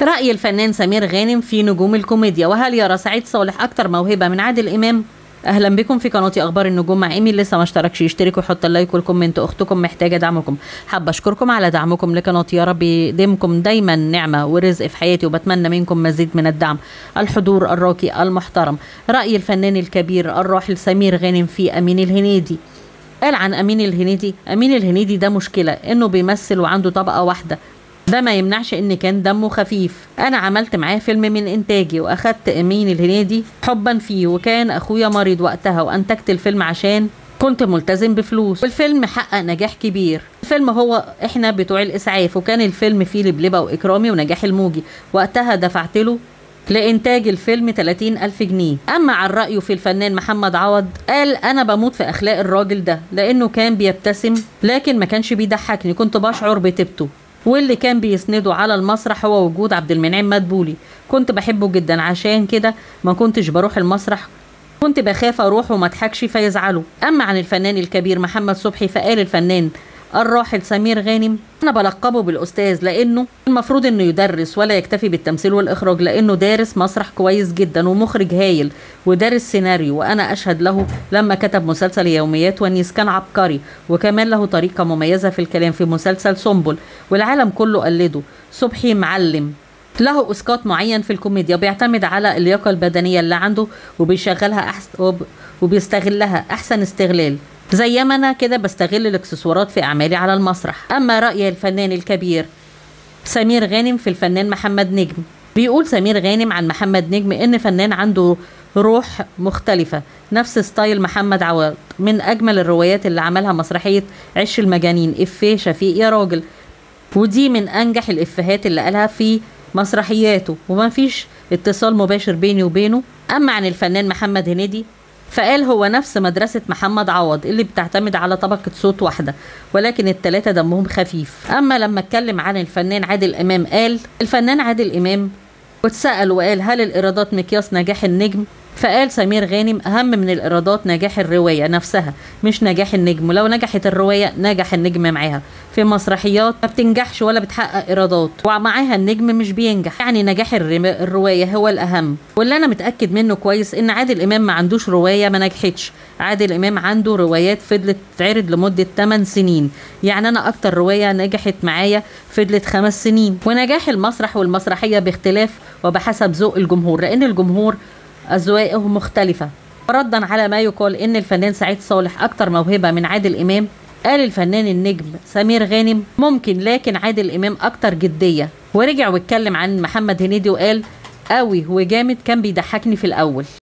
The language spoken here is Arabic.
رأي الفنان سمير غانم في نجوم الكوميديا، وهل يرى سعيد صالح أكتر موهبة من عادل إمام؟ اهلا بكم في قناتي اخبار النجوم مع ايمي. لسه ما اشتركش يشترك ويحط اللايك والكومنت، اختكم محتاجه دعمكم. حابه اشكركم على دعمكم لقناتي، يا رب يديمكم دايما نعمه ورزق في حياتي، وبتمنى منكم مزيد من الدعم. الحضور الراقي المحترم. راي الفنان الكبير الراحل سمير غانم في امين الهنيدي. قال عن امين الهنيدي: امين الهنيدي ده مشكله انه بيمثل وعنده طبقه واحده، ده ما يمنعش ان كان دمه خفيف. انا عملت معاه فيلم من انتاجي، واخدت امين الهنيدي حبا فيه، وكان اخويا مريض وقتها وانتجت الفيلم عشان كنت ملتزم بفلوس، والفيلم حقق نجاح كبير. الفيلم هو احنا بتوع الاسعاف، وكان الفيلم فيه لبلبة واكرامي ونجاح الموجي. وقتها دفعت له لإنتاج الفيلم 30,000 جنيه. أما عن رأيه في الفنان محمد عوض، قال: أنا بموت في أخلاق الراجل ده، لأنه كان بيبتسم لكن ما كانش بيضحكني، كنت بشعر بتبته. واللي كان بيسنده على المسرح هو وجود عبد المنعم مدبولي، كنت بحبه جدا، عشان كده ما كنتش بروح المسرح، كنت بخاف اروح وما اضحكش فيزعلوا. اما عن الفنان الكبير محمد صبحي، فقال الفنان الراحل سمير غانم: انا بلقبه بالاستاذ لانه المفروض انه يدرس ولا يكتفي بالتمثيل والاخراج، لانه دارس مسرح كويس جدا ومخرج هايل ودارس سيناريو، وانا اشهد له لما كتب مسلسل يوميات ونيس كان عبقري، وكمان له طريقه مميزه في الكلام في مسلسل سنبل والعالم كله قلده. صبحي معلم، له اسقاط معين في الكوميديا، بيعتمد على اللياقه البدنيه اللي عنده وبيشغلها احسن وبيستغلها احسن استغلال، زي ما انا كده بستغل الاكسسوارات في اعمالي على المسرح. اما راي الفنان الكبير سمير غانم في الفنان محمد نجم، بيقول سمير غانم عن محمد نجم ان فنان عنده روح مختلفة، نفس ستايل محمد عوض. من اجمل الروايات اللي عملها مسرحية عش المجانين، افيه شفيق يا راجل، ودي من انجح الافيهات اللي قالها في مسرحياته، وما فيش اتصال مباشر بيني وبينه. اما عن الفنان محمد هنيدي، فقال هو نفس مدرسة محمد عوض اللي بتعتمد على طبقة صوت واحدة، ولكن التلاتة دمهم خفيف. أما لما اتكلم عن الفنان عادل إمام، قال الفنان عادل إمام، واتسأل وقال: هل الإيرادات مقياس نجاح النجم؟ فقال سمير غانم: أهم من الإيرادات نجاح الرواية نفسها، مش نجاح النجم. ولو نجحت الرواية نجح النجم معاها. في مسرحيات ما بتنجحش ولا بتحقق إيرادات ومعاها النجم مش بينجح، يعني نجاح الرواية هو الأهم. واللي أنا متأكد منه كويس إن عادل إمام ما عندوش رواية ما نجحتش. عادل إمام عنده روايات فضلت تتعرض لمدة 8 سنين، يعني أنا أكتر رواية نجحت معايا فضلت 5 سنين. ونجاح المسرح والمسرحية باختلاف وبحسب ذوق الجمهور، لأن الجمهور أذواقه مختلفة. ردا على ما يقال إن الفنان سعيد صالح أكتر موهبة من عادل إمام، قال الفنان النجم سمير غانم: ممكن، لكن عادل إمام أكتر جدية. ورجع واتكلم عن محمد هنيدي وقال: قوي وجامد، كان بيضحكني في الأول.